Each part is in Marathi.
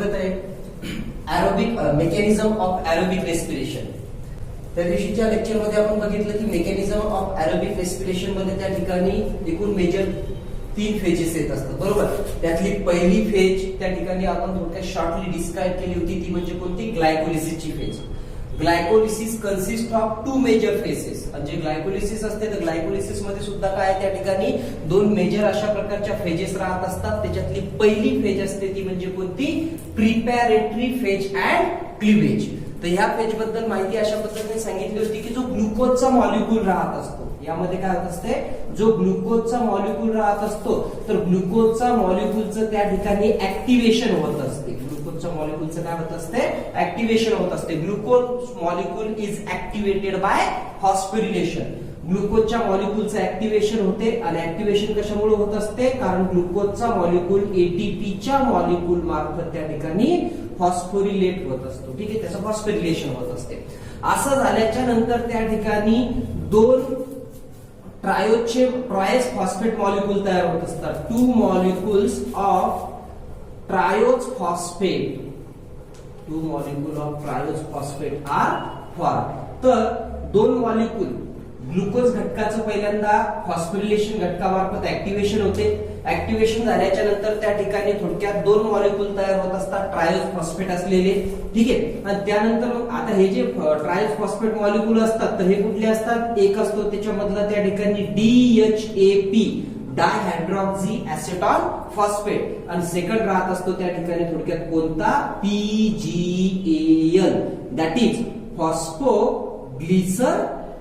बघत आहे aerobic mechanism of aerobic respiration. त्या दिवशीच्या लेक्चरमध्ये आपण बघितलं की मेकॅनिझम ऑफ एरोबिक रेस्पिरेशन मध्ये त्या ठिकाणी एकूण मेजर 3 फेजेस येत असतात, बरोबर. त्यातली पहिली फेज त्या ठिकाणी आपण थोडक्यात शॉर्टली डिस्क्राइब केली होती, ती म्हणजे कोणती? ग्लायकोलिसिसची phase. Glycolysis consist of 2 major phases. आणि जे ग्लायकोलिसिस असते तर ग्लायकोलिसिस मध्ये सुद्धा काय त्या ठिकाणी 2 मेजर अशा प्रकारच्या फेजेस राहत असतात. त्याच्यातली पहिली फेज असते ती म्हणजे कोणती? प्रिपॅरेटरी फेज अँड क्लिवेज. तर ह्या फेज बद्दल माहिती अशा पद्धतीने सांगितली होती की जो ग्लुकोजचा मॉलिक्यूल राहत असतो, यामध्ये काय होत असते? जो ग्लुकोजचा मॉलिक्यूल राहत असतो तर ग्लुकोजचा मॉलिक्यूलचं त्या ठिकाणी ऍक्टिव्हेशन होत असते. ग्लुकोजच्या मॉलिक्यूलचं काय होत असते? ऍक्टिव्हेशन होत असते. Glucose molecule is activated by phosphorylation. ग्लुकोजच्या मॉलिक्यूलचं ऍक्टिव्हेशन होते आणि ऍक्टिव्हेशन कशामुळे होत असते? कारण ग्लुकोजचा मॉलिक्यूल एटीपीच्या मॉलिक्यूल मार्फत त्या ठिकाणी फॉस्फोरिलेट होत असतो. ठीक आहे, त्याचं फॉस्फोरिलेशन होत असते. असं झाल्याच्या नंतर त्या ठिकाणी 2 ट्रायोज फॉस्फेट मॉलिक्यूल तयार होत असतात. 2 molecules of triose phosphate. 2 molecule of triose phosphate are form. तर 2 मॉलिक्यूल ग्लुकोज घटकाचं पहिल्यांदा फॉस्फोरिलेशन घटकामार्फत ऍक्टिव्हेशन होते. ऍक्टिव्हेशन झाल्याच्या नंतर त्या ठिकाणी थोडक्यात 2 मॉलिक्यूल तयार होत असतात ट्रायोज फॉस्फेट असलेले. ठीक आहे, आणि त्यानंतर आता हे जे ट्रायोज फॉस्फेट मॉलिक्यूल असतात तर हे कुठले असतात? एक असतो त्याच्यामधला त्या ठिकाणी DHAP डायहायड्रॉक्सी ऍसेटॉन फॉस्फेट आणि सेकंड राहत असतो त्या ठिकाणी थोडक्यात कोणता? PGAL दॅट इज फॉस्फोग्लिसर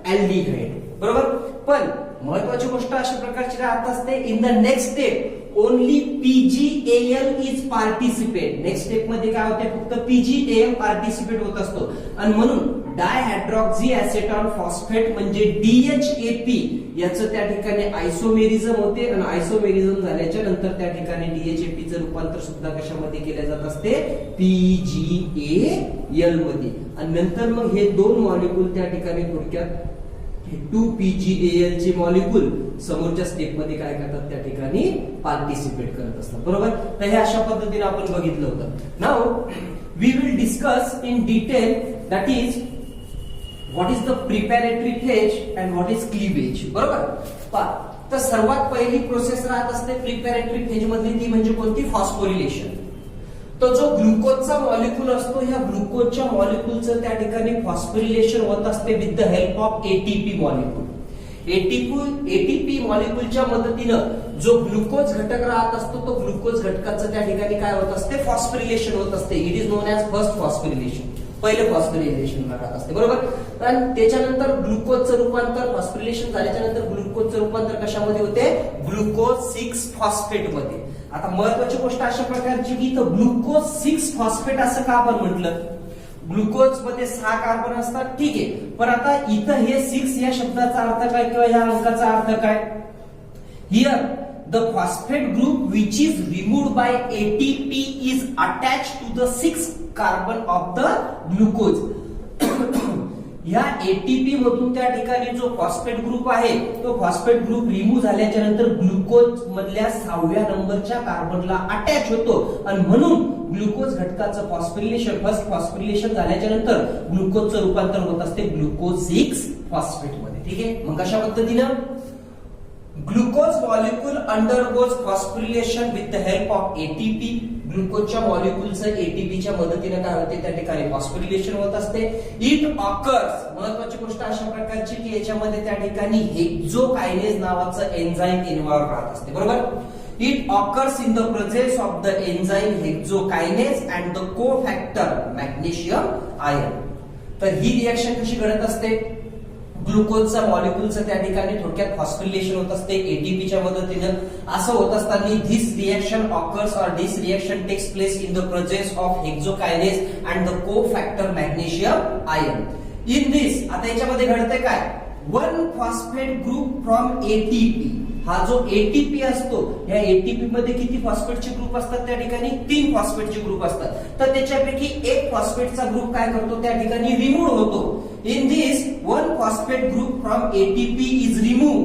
अल्डिहाइड, बरोबर. पण महत्वाची गोष्ट अशा प्रकारची राहत असते in the next step only PGAL is participate. Next step मध्ये काय होते? फक्त PGAL पार्टिसिपेट होत असतो आणि म्हणून डायहायड्रॉक्सी ऍसेटॉन फॉस्फेट म्हणजे DHAP याचं त्या ठिकाणी आयसोमेरिझम होते आणि आयसोमेरिझम झाल्याच्या नंतर त्या ठिकाणी DHAP चं रूपांतर सुद्धा कशामध्ये केले जात असते? PGAL मध्ये. आणि नंतर मग हे 2 मॉलिक्यूल त्या ठिकाणी थोडक्यात 2-PGAL चे मॉलिक्यूल समोरच्या स्टेप मध्ये काय करतात? त्या ठिकाणी पार्टिसिपेट करत असतात, बरोबर. तर हे अशा पद्धतीने आपण बघितलं होतं. Now we will discuss in detail that is what is the preparatory phase and what is cleavage, बरोबर. तर सर्वात पहिली प्रोसेस राहत असते प्रिपॅरेटरी फेज मधली, ती म्हणजे कोणती? फॉस्फोरिलेशन. तो जो ग्लुकोजचा मॉलिक्यूल असतो ह्या ग्लुकोजच्या मॉलिक्यूलचं त्या ठिकाणी फॉस्फोरिलेशन होत असते with the help of ATP molecule. ATP मॉलिक्यूलच्या मदतीनं जो ग्लुकोज घटक राहत असतो तो ग्लुकोज घटकाचं त्या ठिकाणी काय होत असते? फॉस्फोरिलेशन होत असते. It is non as first phosphorylation. पहिले फॉस्फोरिलेशन राहत असते, बरोबर. आणि त्याच्यानंतर ग्लुकोजचं रूपांतर फॉस्फोरिलेशन झाल्याच्या नंतर ग्लुकोजचं रूपांतर कशामध्ये होते? ग्लुकोज 6 फॉस्फेट मध्ये. आता महत्वाची गोष्ट अशा प्रकारची की इथं ग्लुकोज 6 फॉस्फेट असं का आपण म्हटलं? ग्लुकोज मध्ये 6 कार्बन असतात, ठीक आहे. पण आता इथं हे 6 या शब्दाचा अर्थ काय किंवा या अंकाचा अर्थ काय? Here the phosphate group which is removed by ATP is attached to the 6 carbon of the glucose. या एटीपी मधून त्या ठिकाणी जो फॉस्फेट ग्रुप आहे तो फॉस्फेट ग्रुप रिमूव्ह झाल्याच्या नंतर ग्लुकोज मधल्या 6व्या नंबरच्या कार्बनला अटॅच होतो आणि म्हणून ग्लुकोज घटकाचं फॉस्फोरिलेशन फर्स्ट फॉस्फोरिलेशन झाल्याच्या नंतर ग्लुकोजचं रूपांतर होत असते ग्लुकोज 6 फॉस्फेट मध्ये. ठीक आहे, मग कशा पद्धतीनं? Glucose molecule undergoes phosphorylation with the help of ATP. ग्लुकोजच्या मॉलिक्यूलचं एटीपीच्या मदतीने काय होते? त्या ठिकाणी फॉस्फोरिलेशन होत असते. It occurs. महत्वाची गोष्ट अशा प्रकारची की याच्यामध्ये त्या ठिकाणी हेक्झोकायनेज नावाचं एन्झाईम इन्व्हॉल्व राहत असते, बरोबर. It occurs in the presence of the enzyme hexokinase and the cofactor magnesium ion. तर ही रिएक्शन कशी घडत असते? ग्लुकोजच्या मॉलिक्यूलचं त्या ठिकाणी थोडक्यात फॉस्फोरिलेशन होत असते एटीपीच्या मदतीनं. असं होत असताना this reaction occurs or this reaction takes place in the presence of hexokinase and the cofactor magnesium ion. In this आता याच्यामध्ये घडतंय काय? 1 फॉस्फेट ग्रुप फ्रॉम एटीपी. हा जो एटीपी असतो या एटीपी मध्ये किती फॉस्फेटचे ग्रुप असतात? त्या ठिकाणी 3 फॉस्फेटचे ग्रुप असतात. तर त्याच्यापैकी एक फॉस्फेटचा ग्रुप काय करतो? त्या ठिकाणी रिमूव्ह होतो. In this 1 phosphate group from ATP is remove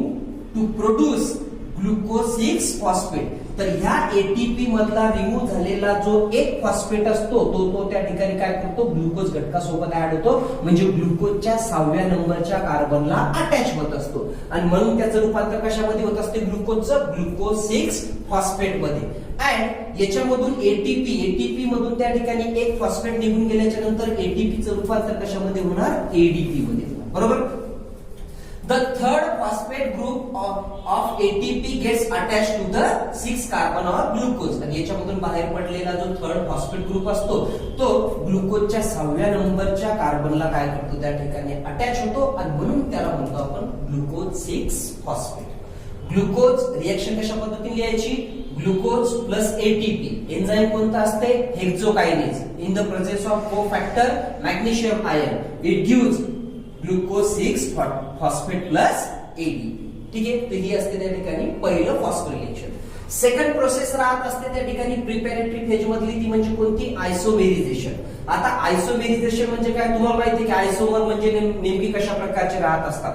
to produce glucose 6 phosphate. तर ह्या एटीपी मधला रिमूव्ह झालेला जो एक फॉस्फेट असतो तो त्या ठिकाणी काय करतो, ग्लुकोज घटकासोबत ऍड होतो, म्हणजे ग्लुकोजच्या 6व्या नंबरच्या कार्बनला अटॅच होत असतो आणि म्हणून त्याचं रूपांतर कशामध्ये होत असते, ग्लुकोजचं ग्लुकोज 6 फॉस्फेट मध्ये. अँड याच्यामधून एटीपी मधून त्या ठिकाणी एक फॉस्फेट निघून गेल्याच्या नंतर एटीपीचं रूपांतर कशामध्ये होणार, एडीपी मध्ये होणार. बरोबर. The third phosphate group of ATP gets attached to the 6 carbon or glucose. आणि याच्यामधून बाहेर पडलेला जो थर्ड फॉस्फेट ग्रुप असतो तो ग्लुकोजच्या 6व्या नंबरच्या कार्बनला काय करतो, त्या ठिकाणी अटॅच होतो आणि म्हणून त्याला म्हणतो आपण ग्लुकोज 6 फॉस्फेट. ग्लुकोज रिएक्शन कशा पद्धतीने लिहायची, ग्लुकोज प्लस एटीपी. एन्झाइम कोणता असते, hexokinase. In the presence of cofactor magnesium ion it gives glucose 6 phosphate plus AD. ठीक आहे. तर ही असते त्या ठिकाणी पहिलं फॉस्फोरिलेशन. सेकंड प्रोसेस राहत असते त्या ठिकाणी प्रिपॅरेटरी फेज मधली, ती म्हणजे कोणती, आयसोमेरिझेशन. आता आयसोमेरिझेशन म्हणजे काय, तुम्हाला माहिती आहे की आयसोमर म्हणजे नेमकी कशा प्रकारचे राहत असतात,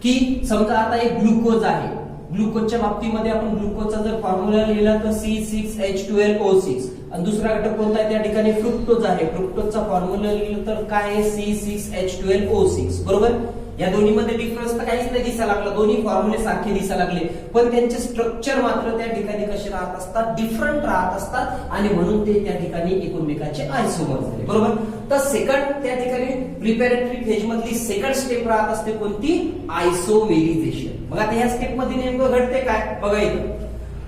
की समजा आता एक ग्लुकोज आहे, ग्लुकोजच्या बाबतीमध्ये आपण ग्लुकोजचा जर फॉर्म्युला लिहिला तर C6H12O6 आणि दुसरा घटक कोणता आहे त्या ठिकाणी फ्रुक्टोज आहे. फ्रुक्टोजचा फॉर्म्युला लिहिलं तर काय आहे, C6H12O6. बरोबर. या दोन्हीमध्ये डिफरन्स तर काहीच नाही दिसायला लागला, दोन्ही फॉर्म्युले सारखे दिसायला लागले, पण त्यांचे स्ट्रक्चर मात्र त्या ठिकाणी कसे राहत असतात, डिफरंट राहत असतात आणि म्हणून ते त्या ठिकाणी एकमेकांचे आयसोमर झाले. बरोबर. तर सेकंड त्या ठिकाणी प्रिपॅरेटरी फेज मधली सेकंड स्टेप राहत असते कोणती, आयसोमेरिझेशन. मग आता या स्टेप मध्ये नेमकं घडते काय बघा इथं.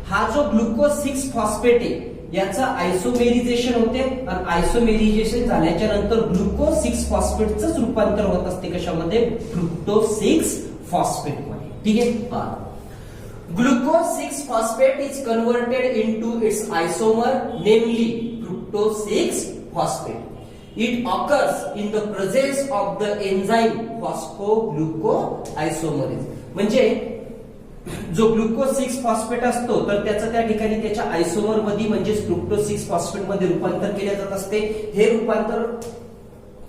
हा जो ग्लुकोज 6 फॉस्फेट आहे याचं आयसोमेरिझेशन होते आणि आयसोमेरिझेशन झाल्याच्या नंतर ग्लुकोज 6 फॉस्फेटचं रूपांतर होत असते कशामध्ये, फ्रुक्टोज 6 फॉस्फेट मध्ये. ठीक आहे. Glucose 6 phosphate is converted into its isomer namely fructose 6 phosphate. It occurs in the presence of the enzyme phosphoglucoisomerase. म्हणजे जो ग्लुकोज 6 फॉस्फेट असतो तर त्याचं त्या ठिकाणी त्याच्या आयसोमर मध्ये म्हणजे फ्रुक्टोज 6 फॉस्फेट मध्ये रूपांतर केले जात असते. हे रूपांतर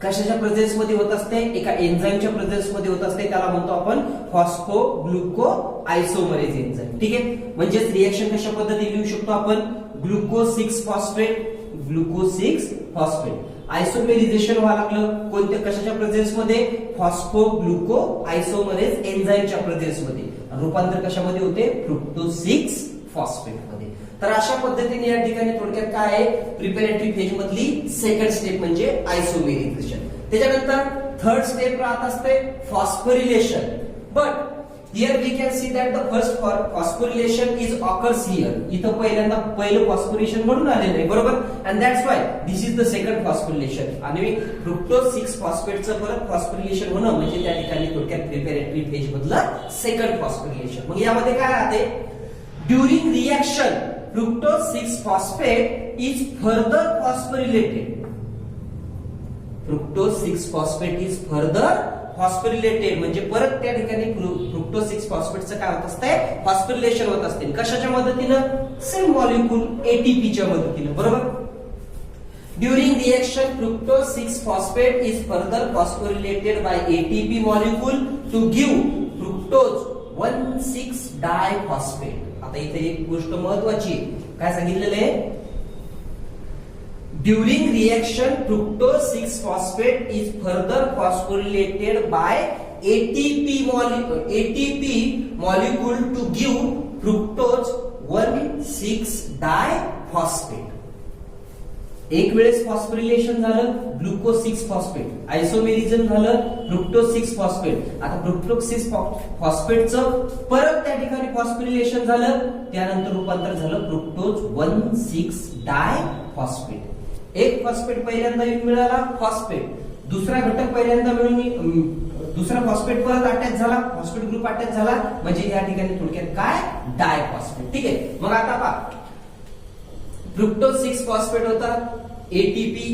कशाच्या प्रेझेन्स मध्ये होत असते, एका एन्झाइमच्या प्रेझेन्स मध्ये होत असते, त्याला म्हणतो आपण फॉस्फोग्लुकोआयसोमरेज एन्झाइम. ठीक आहे. म्हणजेच रिएक्शन कशा पद्धतीने लिहू शकतो आपण, ग्लुकोज 6 फॉस्फेट ग्लुकोज 6 फॉस्फेट. आयसोमेरिझेशन व्हायला लागलं कोणत्या कशाच्या प्रेझेन्स मध्ये, फॉस्फोग्लुकोआयसोमरेज एन्झाइमच्या प्रेझेन्स मध्ये. रूपांतर कशामध्ये होते, फ्रुक्टोज 6 फॉस्फेट मध्ये. तर अशा पद्धतीने या ठिकाणी थोडक्यात काय आहे, प्रिपॅरेटरी फेज मधली सेकंड स्टेप म्हणजे आयसोमेरिझेशन. त्याच्यानंतर थर्ड स्टेप राहत असते phosphorylation. But here we can see that the first phosphorylation is occurs here. इथं पहिल्यांदा पहिलं फॉस्फोरिलेशन घडून आलेलं आहे. बरोबर. And that's why this is the second phosphorylation. आणि फ्रुक्टोज 6 फॉस्फेटचं परत फॉस्फोरिलेशन होणं म्हणजे त्या ठिकाणी थोडक्यात प्रिपॅरेटरी फेज मधलं सेकंड फॉस्फोरिलेशन. मग यामध्ये काय राहते, during reaction fructose 6 phosphate is further phosphorylated. Fructose 6 phosphate is further phosphorylated म्हणजे परत त्या ठिकाणी फ्रुक्टोज 6 फॉस्फेटचं काय होत असते, फॉस्फोरिलेशन होत असते. कशाच्या मदतीनं, सेम मॉलिक्यूल एटीपीच्या मदतीनं. बरोबर. During reaction fructose 6 phosphate is further phosphorylated by ATP molecule to give fructose 1,6 diphosphate. आता इथे एक गोष्ट महत्वाची काय सांगितलेलं आहे, during reaction fructose 6 phosphate is further phosphorylated by ATP molecule to give fructose 1,6 diphosphate. एक वेळेस फॉस्फोरिलेशन झालं ग्लुकोज 6 फॉस्फेट, आयसोमेरिझम झालं फ्रुक्टोज 6 फॉस्फेट. आता फ्रुक्टोज 6 फॉस्फेटचं परत त्या ठिकाणी फॉस्फोरिलेशन झालं, त्यानंतर रूपांतर झालं फ्रुक्टोज 1,6 डायफॉस्फेट. एक फॉस्फेट पहिल्यांदा मिळाला फॉस्फेट, दुसरा घटक पहिल्यांदा मिळून दुसरा फॉस्फेट परत अटॅच झाला, फॉस्फेट ग्रुप अटॅच झाला म्हणजे या ठिकाणी थोडक्यात काय, डायफॉस्फेट. ठीक आहे. मग आता पहा, फ्रुक्टोज 6 फॉस्फेट होता, एटीपी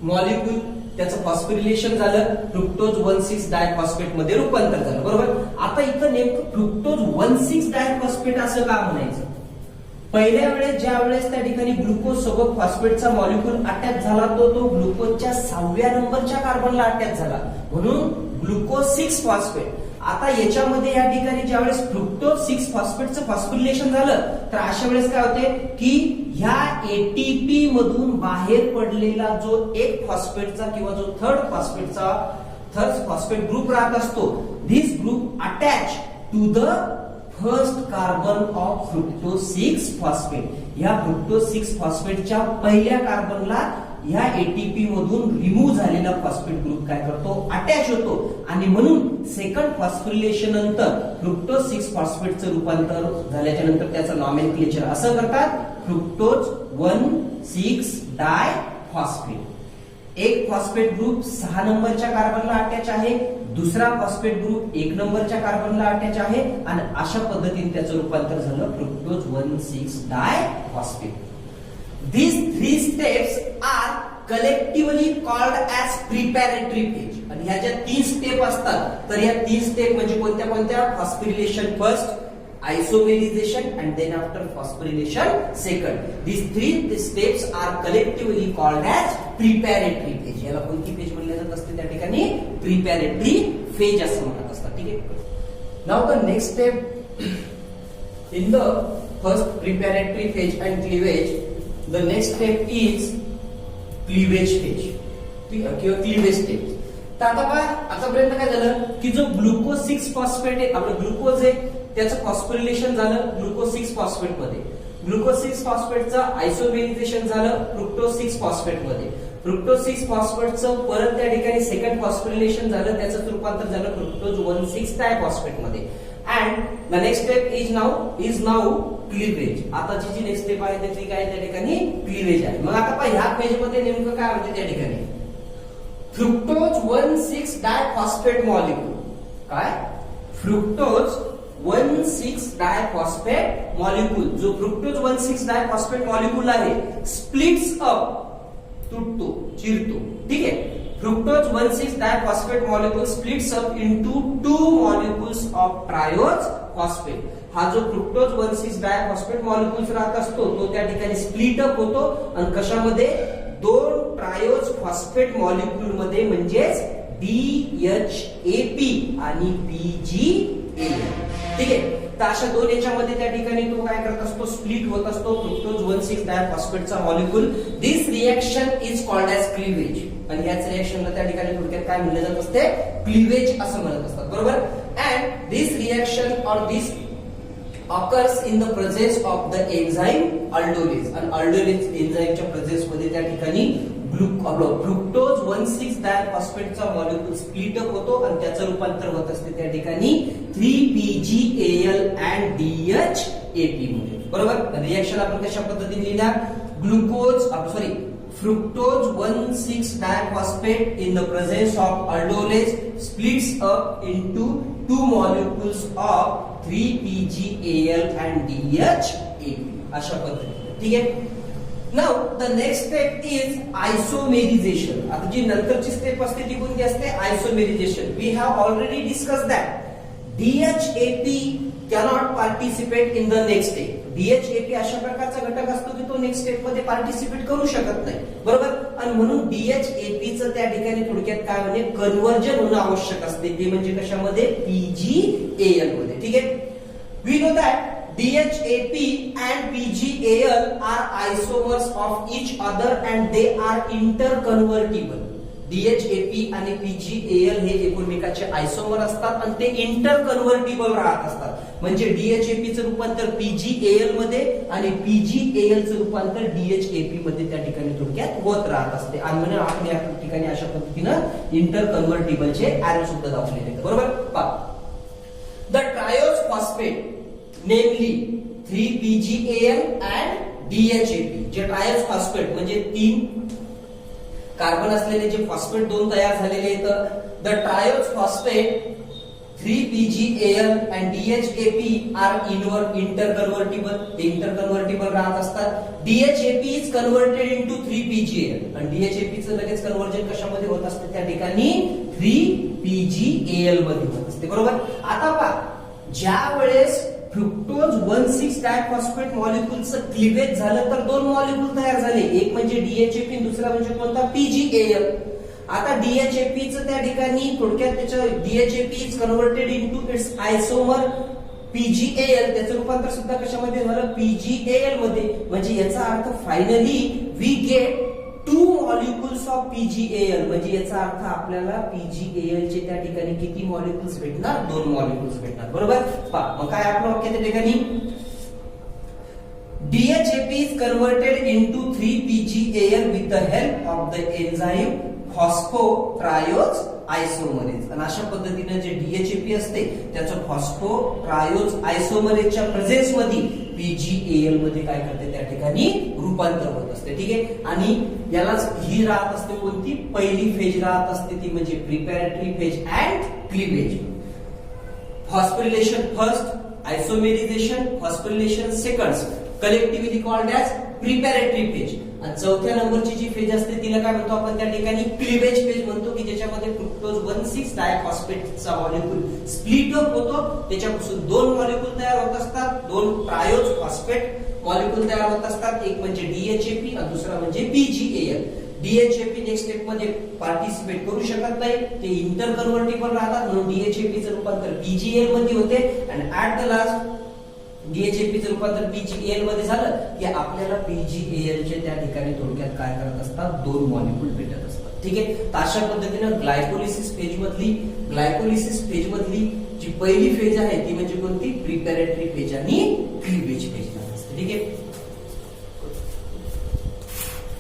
मॉलिक्यूल त्याचं फॉस्फोरिलेशन झालं, फ्रुक्टोज 1,6 डायफॉस्फेट मध्ये रूपांतर झालं. बरोबर. आता इथं नेमकं फ्रुक्टोज 1,6 डायफॉस्फेट असं का म्हणायचं, पहिल्या वेळेस ज्या वेळेस त्या ठिकाणी ग्लुकोज सोबत फॉस्फेटचा मॉलिक्यूल अटॅच झाला तो ग्लुकोजच्या 6व्या नंबरच्या कार्बनला अटॅच झाला म्हणून ग्लुकोज 6 फॉस्फेट. आता याच्यामध्ये या ठिकाणी ज्यावेळेस फ्रुक्टोज 6 फॉस्फेटचं फॉस्फोरिलेशन झालं तर अशा वेळेस काय होते की ह्या एटीपी मधून बाहेर पडलेला जो एक फॉस्फेटचा किंवा जो थर्ड फॉस्फेट ग्रुप राहत असतो, this group attach to the first carbon of fructose 6 phosphate. या फ्रुक्टोज 6 फॉस्फेटच्या पहिल्या कार्बनला ह्या एटीपी मधून रिमूव्ह झालेला फॉस्फेट ग्रुप काय करतो, अटॅच होतो आणि म्हणून सेकंड फॉस्फोरिलेशन नंतर फ्रुक्टोज 6 फॉस्फेटचं रूपांतर झाल्याच्या नंतर त्याचं नॉमेनक्लेचर असं करतात फ्रुक्टोज 1,6 डाय फॉस्फेट. एक फॉस्फेट ग्रुप 6 नंबरच्या कार्बनला अटॅच आहे, दुसरा फॉस्फेट ग्रुप 1 नंबरच्या कार्बनला अटॅच आहे आणि अशा पद्धतीने त्याचं रूपांतर झालं fructose 1,6 di phosphate. These 3 steps are collectively called as preparatory phase. आणि ह्या ज्या 3 स्टेप असतात तर या 3 स्टेप म्हणजे कोणत्या कोणत्या, phosphorylation first, isomerization and then after phosphorylation second. These 3 steps are collectively called as preparatory phase. याला कोणती फेज म्हणले जात असते त्या ठिकाणी, प्रिपॅरेटरी फेज असं म्हणत असतात. ठीक आहे. Now the next step in the first preparatory phase and cleavage, the next step is cleavage phase किंवा क्लीवेज स्टेप. तर आता काय आतापर्यंत काय झालं की जो ग्लुकोज 6 फॉस्फेट आहे, आपलं ग्लुकोज आहे त्याचं फॉस्फोरिलेशन झालं ग्लुकोज 6 फॉस्फेट मध्ये, ग्लुकोज 6 फॉस्फेटचं आयसोमेरिझेशन झालं फ्रुक्टोज 6 फॉस्फेट मध्ये, फ्रुक्टोज 6 फॉस्फेटचं परत त्या ठिकाणी सेकंड फॉस्फोरिलेशन झालं, त्याचं रूपांतर झालं फ्रुक्टोज 1,6 डायफॉस्फेट मध्ये. And the next step is now cleavage. आताची जी नेक्स्ट स्टेप आहे ती काय त्या ठिकाणी क्लीवेज आहे. मग आता पहा ह्या पेज मध्ये नेमकं काय होते त्या ठिकाणी, फ्रुक्टोज 1,6 डायफॉस्फेट मॉलिक्यूल, काय फ्रुक्टोज 1,6 डायफॉस्फेट मॉलिक्यूल, जो फ्रुक्टोज 1,6 डायफॉस्फेट मॉलिक्यूल आहे स्प्लिट्स अप, तुटतो, चिरतो. ठीक आहे. Fructose 1,6 diphosphate molecule splits up into 2 molecules of triose phosphate. हा जो फ्रुक्टोज 1,6 डायफॉस्फेट मॉलिक्यूल्स राहत असतो तो त्या ठिकाणी स्प्लिट अप होतो आणि कशामध्ये, 2 ट्रायोज फॉस्फेट मॉलिक्यूल मध्ये, म्हणजेच DHAP आणि PGAL. ठीक आहे. तर अशा 2 याच्यामध्ये त्या ठिकाणी तो काय करत असतो, स्प्लिट होत असतो फ्रुक्टोज 1,6 डायफॉस्फेटचा molecule. This reaction is called as cleavage. आणि याच रिएक्शनला त्या ठिकाणी थोडक्यात काय म्हणलं जात असते, क्लीवेज असं म्हणत असतात. बरोबर. And this reaction or this occurs in the presence of the enzyme aldolase. आणि aldolase एन्झाईमच्या प्रेझेन्स मध्ये त्या ठिकाणी फ्रुक्टोज 1,6 डायफॉस्फेटचा मॉलिक्यूल स्प्लिट अप होतो आणि त्याचं रूपांतर होत असते त्या ठिकाणी 3PGAL and DHAP मध्ये. बरोबर. रिएक्शन आपण कशा पद्धतीने लिहिणार, fructose 1,6 diphosphate in the presence of aldolase splits up into 2 molecules of 3PGAL and DHAP. अशा पद्धतीने. ठीक आहे. Now the next step is isomerization. आता जी नंतरची स्टेप असते ती कोणती असते, आयसोमेरिझेशन. We have already discussed that DHAP cannot participate in the next step. DHAP अशा प्रकारचा घटक असतो की तो नेक्स्ट स्टेप मध्ये पार्टिसिपेट करू शकत नाही. बरोबर. आणि म्हणून DHAPचं त्या ठिकाणी थोडक्यात काय म्हणजे कन्व्हर्जन होणं आवश्यक असते, ते म्हणजे कशामध्ये, PGAL मध्ये. ठीक आहे. We know that DHAP and PGAL are isomers of each other and they are interconvertible. DHAP आणि PGAL हे एकमेकांचे आयसोमर असतात आणि ते इंटरकन्व्हर्टिबल राहत असतात. म्हणजे DHAP चं रूपांतर PGAL मध्ये आणि PGAL चं रूपांतर DHAP मध्ये त्या ठिकाणी थोडक्यात होत राहत असते. आणि म्हणून आपण या ठिकाणी अशा पद्धतीनं इंटरकन्व्हर्टिबलचे एरो सुद्धा दाखवलेले आहेत. बरोबर. पहा, द ट्रायोज फॉस्फेट नेमली 3PGAL and DHAP, जे ट्रायोज फॉस्फेट म्हणजे 3 कार्बन असलेले जे फॉस्फेट 2 तयार झालेले आहेत, the triose phosphate 3PGAL and DHAP are interconvertible. ते इंटरकन्व्हर्टिबल राहत असतात. DHAP is converted into 3PGAL आणि DHAP चं लगेच कन्व्हर्जन कशामध्ये होत असते त्या ठिकाणी 3PGAL मध्ये होत असते. बरोबर. आता पहा, ज्या वेळेस फ्रुक्टोज 1,6 डायफॉस्फेट मॉलिक्यूलचं क्लीवेज झालं तर 2 मॉलिक्यूल तयार झाले, एक म्हणजे DHAP दुसरा म्हणजे कोणता, PGAL. आता DHAP चं त्या ठिकाणी थोडक्यात त्याचं DHAP is converted into its isomer PGAL, त्याचं रूपांतर सुद्धा कशामध्ये झालं, PGAL मध्ये. म्हणजे याचा अर्थ finally we get 2 molecules of PGAL. म्हणजे याचा अर्थ आपल्याला PGAL चे त्या ठिकाणी किती मॉलिक्युल्स भेटणार, 2 मॉलिक्युल्स भेटणार. बरोबर. मग काय आपलं वाक्य त्या ठिकाणी, DHAP is converted into 3-PGAL with the help of the enzyme phosphotriose isomerase. आणि अशा पद्धतीने जे DHAP असते त्याचं फॉस्फोट्रायोज आयसोमरेजच्या प्रेझेन्स मध्ये PGAL मध्ये काय करते त्या ठिकाणी रूपांतर होत असते. ठीक आहे. आणि यालाच ही राहत असते कोणती, पहिली फेज राहत असते ती म्हणजे preparatory phase and cleavage. Phosphorylation first, isomerization, phosphorylation second, collectively called as preparatory phase. आणि चौथ्या नंबरची जी फेज असते तिला काय म्हणतो आपण त्या ठिकाणी क्लीवेज फेज म्हणतो, की ज्याच्यामध्ये फ्रुक्टोज 1,6 डायफॉस्फेटचा मॉलिक्यूल स्प्लिट अप होतो. त्याच्यापासून 2 मॉलिक्यूल तयार होत असतात, 2 ट्रायोज फॉस्फेट मॉलिक्यूल तयार होत असतात. एक म्हणजे DHAP आणि दुसरा म्हणजे PGAL. DHAP नेक्स्ट स्टेप मध्ये पार्टिसिपेट करू शकत नाही, ते इंटर कन्व्हर्टेबल राहतात, म्हणून DHAP चं रूपांतर PGAL मध्ये होते. आणि ऍट द लास्ट DHAP चं रूपांतर PGAL मध्ये झालं की आपल्याला PGAL चे त्या ठिकाणी थोडक्यात काय करत असतात, 2 मॉलिक्यूल भेटत असतात. ठीक आहे. तर अशा पद्धतीने ग्लायकोलिसिस फेज मधली जी पहिली फेज आहे ती म्हणजे कोणती, प्रिपॅरेटरी फेज आणि क्लीवेज फेज असते. ठीक आहे.